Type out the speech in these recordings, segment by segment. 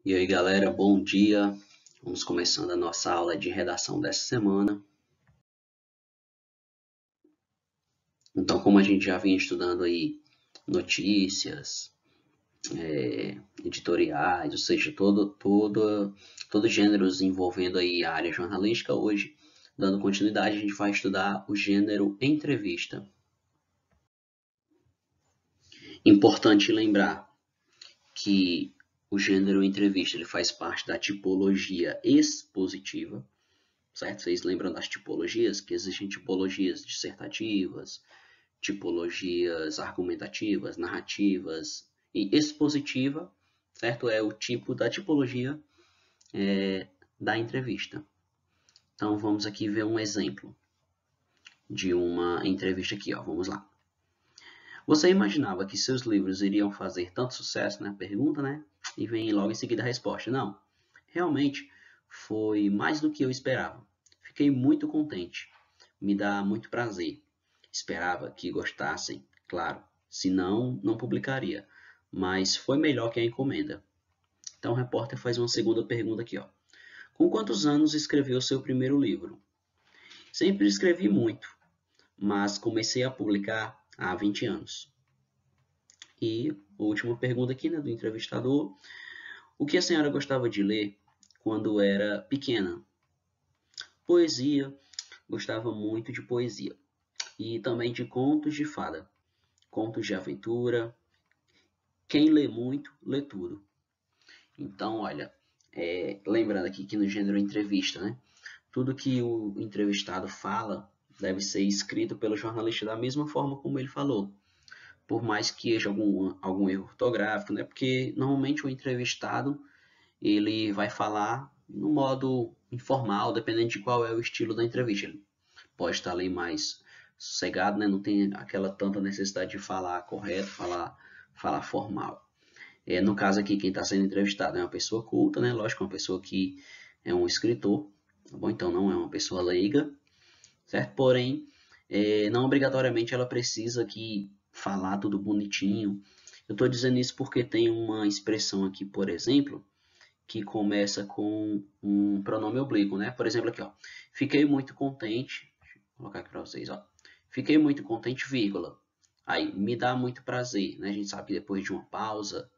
E aí, galera, bom dia. Vamos começando a nossa aula de redação dessa semana. Então, como a gente já vinha estudando aí notícias, editoriais, ou seja, todo gêneros envolvendo aí a área jornalística, hoje, dando continuidade, a gente vai estudar o gênero entrevista. Importante lembrar que o gênero entrevista ele faz parte da tipologia expositiva, certo? Vocês lembram das tipologias? Que existem tipologias dissertativas, tipologias argumentativas, narrativas e expositiva, certo? É o tipo da tipologia da entrevista. Então vamos aqui ver um exemplo de uma entrevista aqui, ó. Vamos lá. Você imaginava que seus livros iriam fazer tanto sucesso, né? Pergunta, né? E vem logo em seguida a resposta. Não, realmente foi mais do que eu esperava. Fiquei muito contente. Me dá muito prazer. Esperava que gostassem, claro. Se não, não publicaria. Mas foi melhor que a encomenda. Então o repórter faz uma segunda pergunta aqui, ó. Com quantos anos escreveu seu primeiro livro? Sempre escrevi muito, mas comecei a publicar há 20 anos. E a última pergunta aqui, né, do entrevistador. O que a senhora gostava de ler quando era pequena? Poesia. Gostava muito de poesia. E também de contos de fada. Contos de aventura. Quem lê muito, lê tudo. Então, olha, lembrando aqui que no gênero entrevista, né? Tudo que o entrevistado fala deve ser escrito pelo jornalista da mesma forma como ele falou. Por mais que haja algum erro ortográfico, né? Porque normalmente o entrevistado ele vai falar no modo informal, dependendo de qual é o estilo da entrevista. Ele pode estar ali mais sossegado, né? Não tem aquela tanta necessidade de falar correto, falar formal. No caso aqui, quem está sendo entrevistado é uma pessoa culta, né? Lógico, uma pessoa que é um escritor, tá bom? Então não é uma pessoa leiga, certo? Porém, não obrigatoriamente ela precisa aqui falar tudo bonitinho. Eu estou dizendo isso porque tem uma expressão aqui, por exemplo, que começa com um pronome oblíquo, né? Por exemplo, aqui, ó. Fiquei muito contente. Deixa eu colocar aqui para vocês, ó. Fiquei muito contente, vírgula. Aí, me dá muito prazer, né? A gente sabe que depois de uma pausa,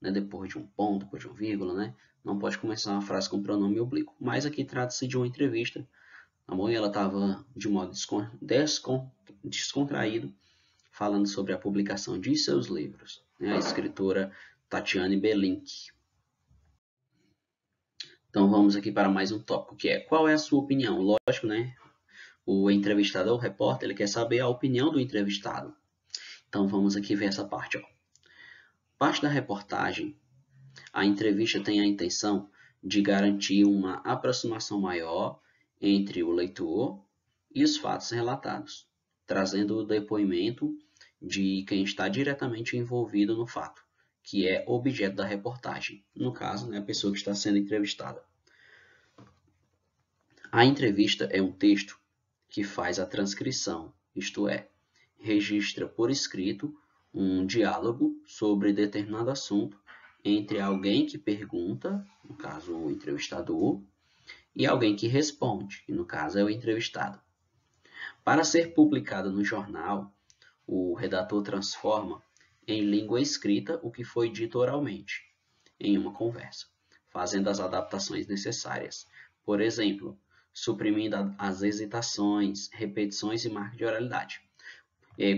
né? Depois de um ponto, depois de uma vírgula, né? Não pode começar uma frase com pronome oblíquo. Mas aqui trata-se de uma entrevista, tá bom? E ela estava de modo descontraído, falando sobre a publicação de seus livros, né? A escritora Tatiane Belink. Então vamos aqui para mais um tópico, que é qual é a sua opinião? Lógico, né? O entrevistador, o repórter, ele quer saber a opinião do entrevistado. Então vamos aqui ver essa parte, ó. Parte da reportagem, a entrevista tem a intenção de garantir uma aproximação maior entre o leitor e os fatos relatados, trazendo o depoimento de quem está diretamente envolvido no fato, que é objeto da reportagem. No caso, né, a pessoa que está sendo entrevistada. A entrevista é um texto que faz a transcrição, isto é, registra por escrito um diálogo sobre determinado assunto entre alguém que pergunta, no caso o entrevistador, e alguém que responde, que no caso é o entrevistado. Para ser publicado no jornal, o redator transforma em língua escrita o que foi dito oralmente, em uma conversa, fazendo as adaptações necessárias. Por exemplo, suprimindo as hesitações, repetições e marca de oralidade.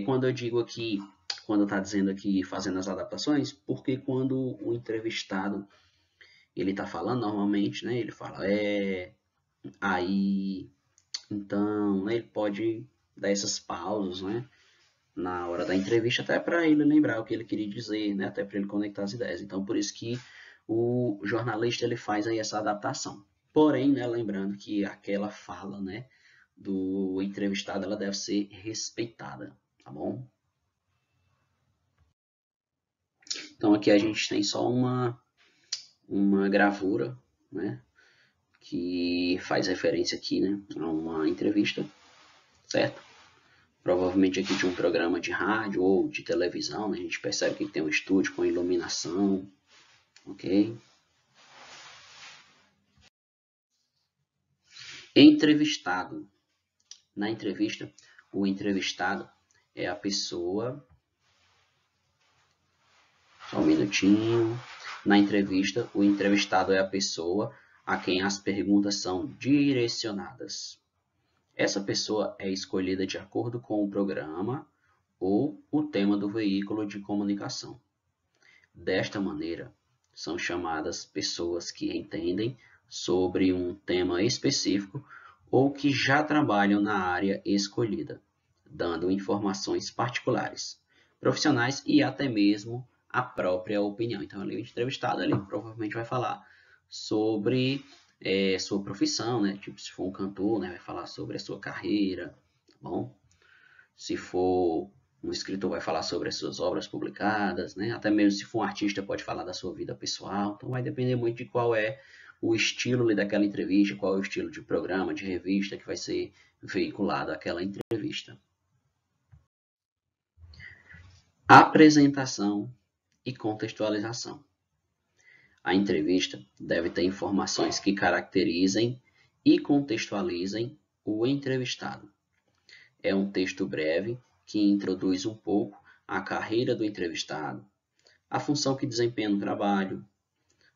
Quando eu digo aqui, quando está dizendo aqui fazendo as adaptações, porque quando o entrevistado ele está falando normalmente, né, ele fala aí, então, né, ele pode dar essas pausas, né, na hora da entrevista, até para ele lembrar o que ele queria dizer, né, até para ele conectar as ideias. Então, por isso que o jornalista ele faz aí essa adaptação. Porém, né, lembrando que aquela fala, né, do entrevistado, ela deve ser respeitada, tá bom? Então aqui a gente tem só uma gravura, né, que faz referência aqui, né, a uma entrevista, certo? Provavelmente aqui de um programa de rádio ou de televisão, né? A gente percebe que tem um estúdio com iluminação, ok? Entrevistado. Na entrevista, o entrevistado é a pessoa... Só um minutinho. Na entrevista, o entrevistado é a pessoa a quem as perguntas são direcionadas. Essa pessoa é escolhida de acordo com o programa ou o tema do veículo de comunicação. Desta maneira, são chamadas pessoas que entendem sobre um tema específico ou que já trabalham na área escolhida, dando informações particulares, profissionais e até mesmo a própria opinião. Então, ali o entrevistado ele provavelmente vai falar sobre sua profissão, né? Tipo, se for um cantor, né, vai falar sobre a sua carreira, tá bom? Se for um escritor, vai falar sobre as suas obras publicadas, né? Até mesmo se for um artista, pode falar da sua vida pessoal. Então, vai depender muito de qual é o estilo daquela entrevista, qual é o estilo de programa, de revista que vai ser veiculado aquela entrevista. Apresentação e contextualização. A entrevista deve ter informações que caracterizem e contextualizem o entrevistado. É um texto breve que introduz um pouco a carreira do entrevistado, a função que desempenha no trabalho,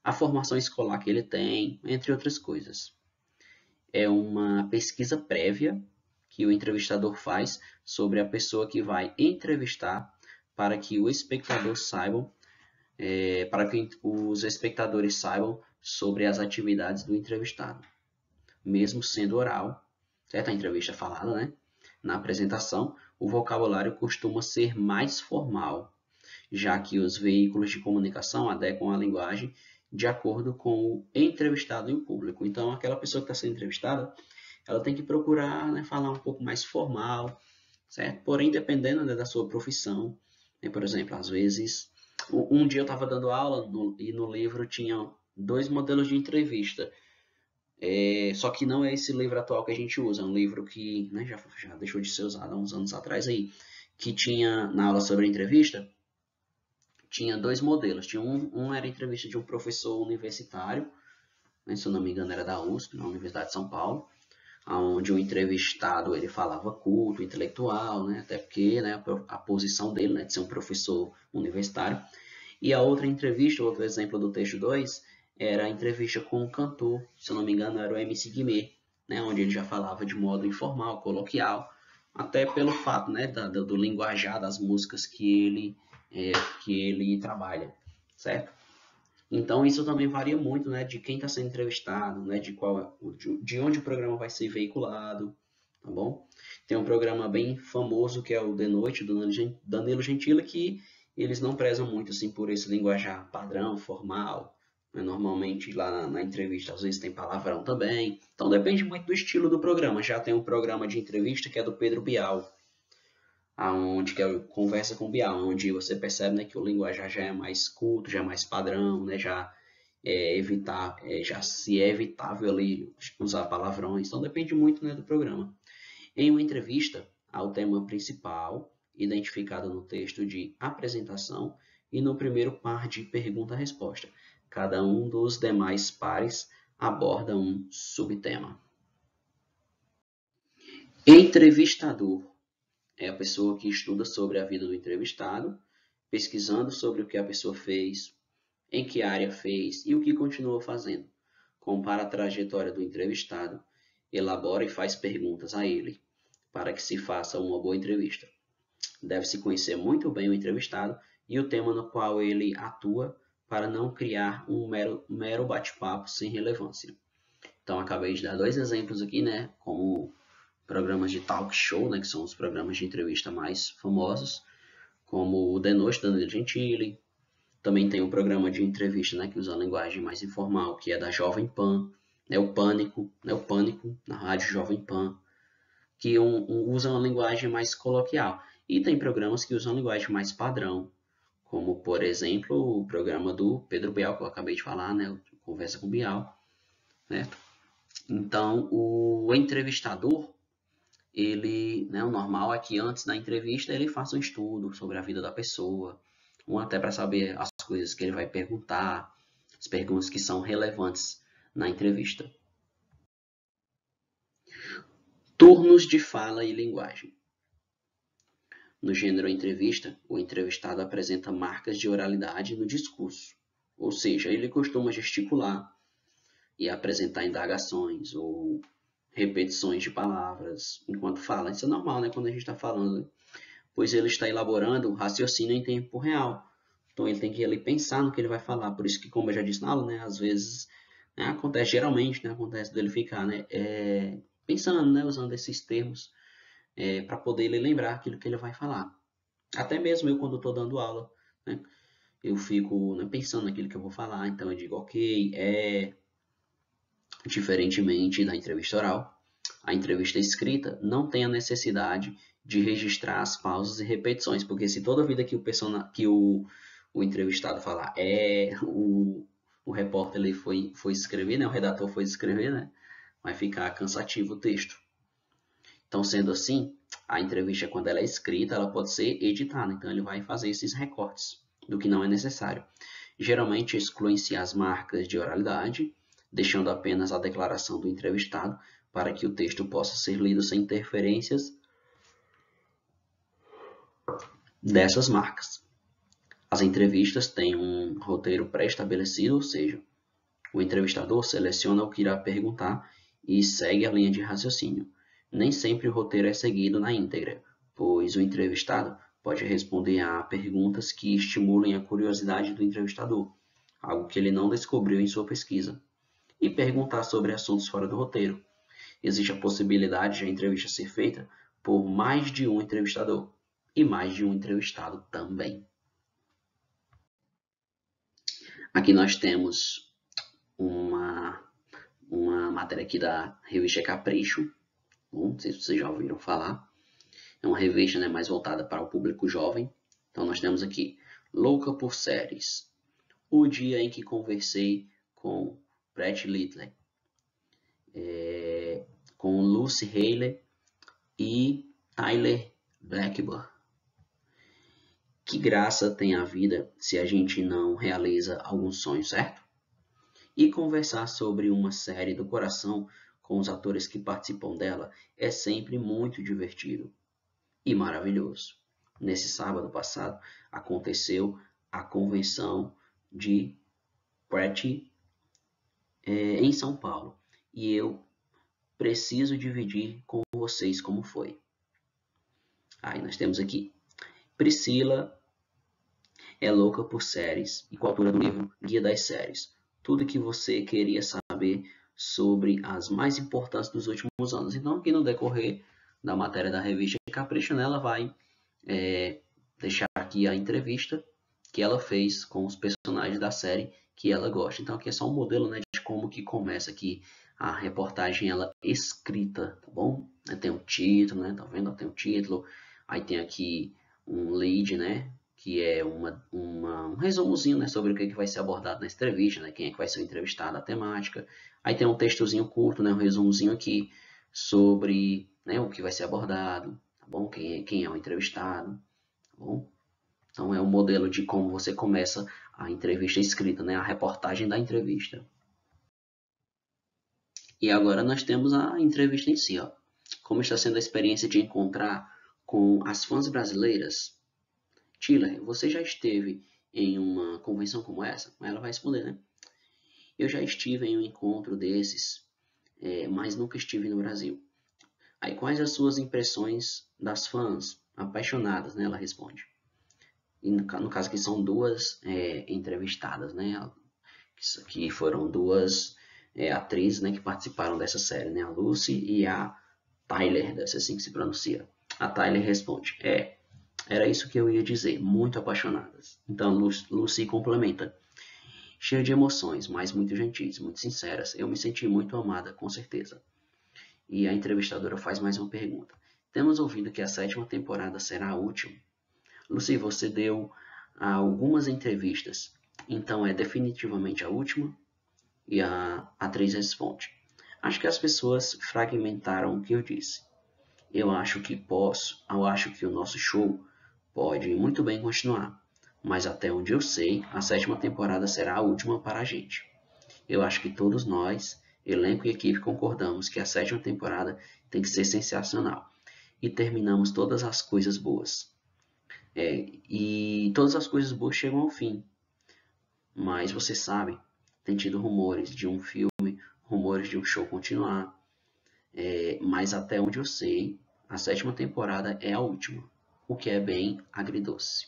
a formação escolar que ele tem, entre outras coisas. É uma pesquisa prévia que o entrevistador faz sobre a pessoa que vai entrevistar para que o espectador saiba, para que os espectadores saibam sobre as atividades do entrevistado. Mesmo sendo oral, certo? A entrevista falada, né? Na apresentação, o vocabulário costuma ser mais formal, já que os veículos de comunicação adequam a linguagem de acordo com o entrevistado e o público. Então, aquela pessoa que está sendo entrevistada, ela tem que procurar, né, falar um pouco mais formal, certo? Porém, dependendo, né, da sua profissão, né, por exemplo, às vezes, um dia eu estava dando aula e no livro tinha 2 modelos de entrevista. Só que não é esse livro atual que a gente usa, é um livro que, né, já deixou de ser usado há uns anos atrás aí, que tinha na aula sobre entrevista, tinha 2 modelos. Tinha um era entrevista de um professor universitário, né, se eu não me engano era da USP, na Universidade de São Paulo, onde o entrevistado ele falava culto, intelectual, né, até porque, né, a posição dele, né, de ser um professor universitário. E a outra entrevista, outro exemplo do texto 2, era a entrevista com um cantor, se eu não me engano era o MC Guimê, né, onde ele já falava de modo informal, coloquial, até pelo fato, né, do linguajar das músicas que ele trabalha, certo? Então isso também varia muito, né, de quem está sendo entrevistado, né, de onde o programa vai ser veiculado, tá bom? Tem um programa bem famoso que é o De Noite, do Danilo Gentili, que eles não prezam muito assim por esse linguajar padrão, formal, né? Normalmente lá na entrevista às vezes tem palavrão também, então depende muito do estilo do programa. Já tem um programa de entrevista que é do Pedro Bial, aonde que é o Conversa com Bial, onde você percebe, né, que o linguajar já é mais culto, já é mais padrão, né, já se é evitável ali usar palavrões, então depende muito, né, do programa. Em uma entrevista, há o tema principal, identificado no texto de apresentação e no primeiro par de pergunta-resposta. Cada um dos demais pares aborda um subtema. Entrevistador é a pessoa que estuda sobre a vida do entrevistado, pesquisando sobre o que a pessoa fez, em que área fez e o que continua fazendo. Compara a trajetória do entrevistado, elabora e faz perguntas a ele, para que se faça uma boa entrevista. Deve-se conhecer muito bem o entrevistado e o tema no qual ele atua para não criar um mero bate-papo sem relevância. Então, acabei de dar 2 exemplos aqui, né, como programas de talk show, né, que são os programas de entrevista mais famosos, como o The Noite, da Danilo Gentili. Também tem um programa de entrevista, né, que usa a linguagem mais informal, que é da Jovem Pan, né, o Pânico, na rádio Jovem Pan, que usa uma linguagem mais coloquial. E tem programas que usam a linguagem mais padrão, como, por exemplo, o programa do Pedro Bial, que eu acabei de falar, né, Conversa com Bial, certo? Então, o entrevistador, ele, né, o normal é que antes da entrevista ele faça um estudo sobre a vida da pessoa, ou até para saber as coisas que ele vai perguntar, as perguntas que são relevantes na entrevista. Turnos de fala e linguagem. No gênero entrevista, o entrevistado apresenta marcas de oralidade no discurso, ou seja, ele costuma gesticular e apresentar indagações ou repetições de palavras enquanto fala. Isso é normal, né, quando a gente está falando, né? Pois ele está elaborando o raciocínio em tempo real. Então ele tem que ali pensar no que ele vai falar. Por isso que, como eu já disse na aula, né, às vezes, né, acontece, geralmente, né, acontece dele ficar, né, pensando, né, usando esses termos para poder ele lembrar aquilo que ele vai falar. Até mesmo eu, quando estou dando aula, né, eu fico, né, pensando naquilo que eu vou falar, então eu digo, ok, diferentemente da entrevista oral. A entrevista escrita não tem a necessidade de registrar as pausas e repetições, porque se toda vida que o entrevistado falar o repórter ele foi escrever, né, o redator foi escrever, né, vai ficar cansativo o texto. Então, sendo assim, a entrevista, quando ela é escrita, ela pode ser editada. Então, ele vai fazer esses recortes do que não é necessário. Geralmente, excluem-se as marcas de oralidade, deixando apenas a declaração do entrevistado para que o texto possa ser lido sem interferências dessas marcas. As entrevistas têm um roteiro pré-estabelecido, ou seja, o entrevistador seleciona o que irá perguntar e segue a linha de raciocínio. Nem sempre o roteiro é seguido na íntegra, pois o entrevistado pode responder a perguntas que estimulem a curiosidade do entrevistador, algo que ele não descobriu em sua pesquisa, e perguntar sobre assuntos fora do roteiro. Existe a possibilidade de a entrevista ser feita por mais de um entrevistador e mais de um entrevistado também. Aqui nós temos uma matéria aqui da revista Capricho. Bom, não sei se vocês já ouviram falar. É uma revista, né, mais voltada para o público jovem. Então nós temos aqui Louca por Séries. O dia em que conversei com Brett Littler, com Lucy Hale e Tyler Blackburn. Que graça tem a vida se a gente não realiza algum sonho, certo? E conversar sobre uma série do coração com os atores que participam dela é sempre muito divertido e maravilhoso. Nesse sábado passado aconteceu a convenção de Pratt em São Paulo e eu preciso dividir com vocês como foi. Aí nós temos aqui Priscila é louca por séries e com a autora do livro Guia das Séries. Tudo que você queria saber sobre as mais importantes dos últimos anos. Então, aqui no decorrer da matéria da revista Capricho, né, ela vai deixar aqui a entrevista que ela fez com os personagens da série que ela gosta. Então, aqui é só um modelo, né, de como que começa aqui a reportagem ela escrita, tá bom? Tem um título, né, tá vendo? Tem um título, aí tem aqui um lead, né, que é um resumozinho, né, sobre o que vai ser abordado na entrevista, né, quem é que vai ser o entrevistado, a temática. Aí tem um textozinho curto, né, um resumozinho aqui sobre, né, o que vai ser abordado, tá bom? Quem é o entrevistado, tá bom? Então é o modelo de como você começa a entrevista escrita, né, a reportagem da entrevista. E agora nós temos a entrevista em si, ó. Como está sendo a experiência de encontrar com as fãs brasileiras? Tiller, você já esteve em uma convenção como essa? Ela vai responder, né? Eu já estive em um encontro desses, mas nunca estive no Brasil. Aí, quais as suas impressões das fãs apaixonadas, né? Ela responde. E no caso aqui são duas entrevistadas, né? Que foram duas atrizes, né, que participaram dessa série, né? A Lucy e a Tyler, deve ser assim que se pronuncia. A Tyler responde, era isso que eu ia dizer, muito apaixonadas. Então Lucy complementa, cheia de emoções, mas muito gentis, muito sinceras. Eu me senti muito amada, com certeza. E a entrevistadora faz mais uma pergunta. Temos ouvido que a 7ª temporada será a última. Lucy, você deu algumas entrevistas, então é definitivamente a última? E a atriz responde, acho que as pessoas fragmentaram o que eu disse. Eu acho que o nosso show pode muito bem continuar, mas até onde eu sei, a 7ª temporada será a última para a gente. Eu acho que todos nós Elenco e equipe concordamos que a 7ª temporada tem que ser sensacional. E terminamos todas as coisas boas. E todas as coisas boas chegam ao fim. Mas você sabe, tem tido rumores de um filme, rumores de um show continuar. Mas até onde eu sei, a 7ª temporada é a última, o que é bem agridoce.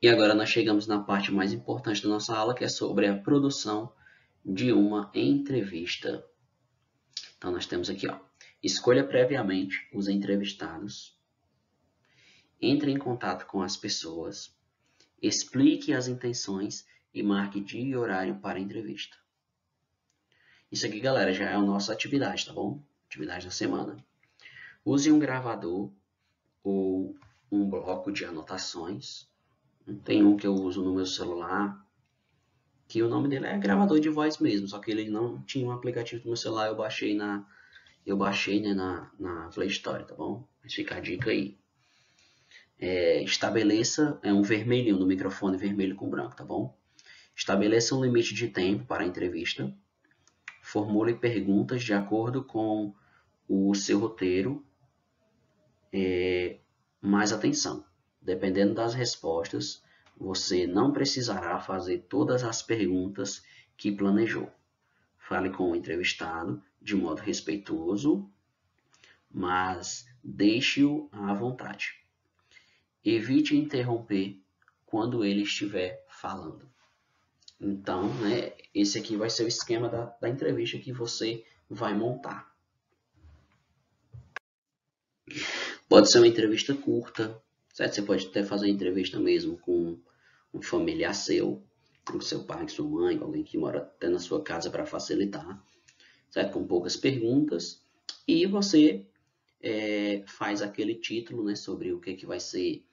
E agora nós chegamos na parte mais importante da nossa aula, que é sobre a produção de uma entrevista. Então nós temos aqui, escolha previamente os entrevistados, entre em contato com as pessoas, explique as intenções e marque dia e horário para a entrevista. Isso aqui, galera, já é a nossa atividade, tá bom? Atividade da semana. Use um gravador ou um bloco de anotações. Tem um que eu uso no meu celular, que o nome dele é gravador de voz mesmo, só que ele não tinha um aplicativo no meu celular, eu baixei na Play Store, tá bom? Mas fica a dica aí. Estabeleça um vermelhinho no microfone, vermelho com branco, tá bom? Estabeleça um limite de tempo para a entrevista. Formule perguntas de acordo com o seu roteiro. Mais atenção, dependendo das respostas, você não precisará fazer todas as perguntas que planejou. Fale com o entrevistado de modo respeitoso, mas deixe-o à vontade. Evite interromper quando ele estiver falando. Então, esse aqui vai ser o esquema da entrevista que você vai montar. Pode ser uma entrevista curta, certo? Você pode até fazer uma entrevista mesmo com um familiar seu, com seu pai, com sua mãe, com alguém que mora até na sua casa para facilitar, certo? Com poucas perguntas. E você faz aquele título, né, sobre o que vai ser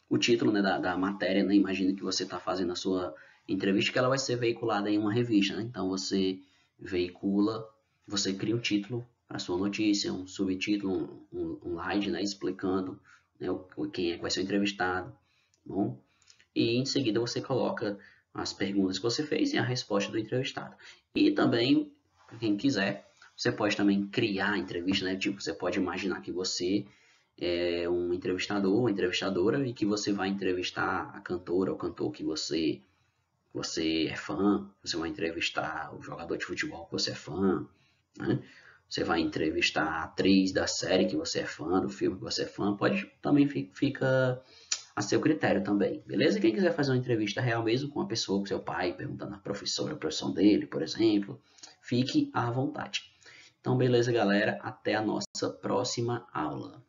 o título, né, da matéria, né? Imagina que você está fazendo a sua entrevista, que ela vai ser veiculada em uma revista, né? Então você veicula, você cria um título para sua notícia, um subtítulo, um slide, né, explicando, né, quem é que vai ser o entrevistado, bom? E em seguida você coloca as perguntas que você fez e a resposta do entrevistado. E também, para quem quiser, você pode também criar a entrevista, né? Tipo, você pode imaginar que você é um entrevistador, uma entrevistadora, e que você vai entrevistar a cantora ou cantor que você é fã, você vai entrevistar o jogador de futebol que você é fã, né? Você vai entrevistar a atriz da série que você é fã, do filme que você é fã, pode também fica a seu critério também, beleza? Quem quiser fazer uma entrevista real mesmo com a pessoa, com seu pai, perguntando a professora, a profissão dele, por exemplo, fique à vontade. Então, beleza, galera? Até a nossa próxima aula.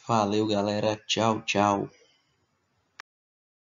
Valeu, galera. Tchau, tchau.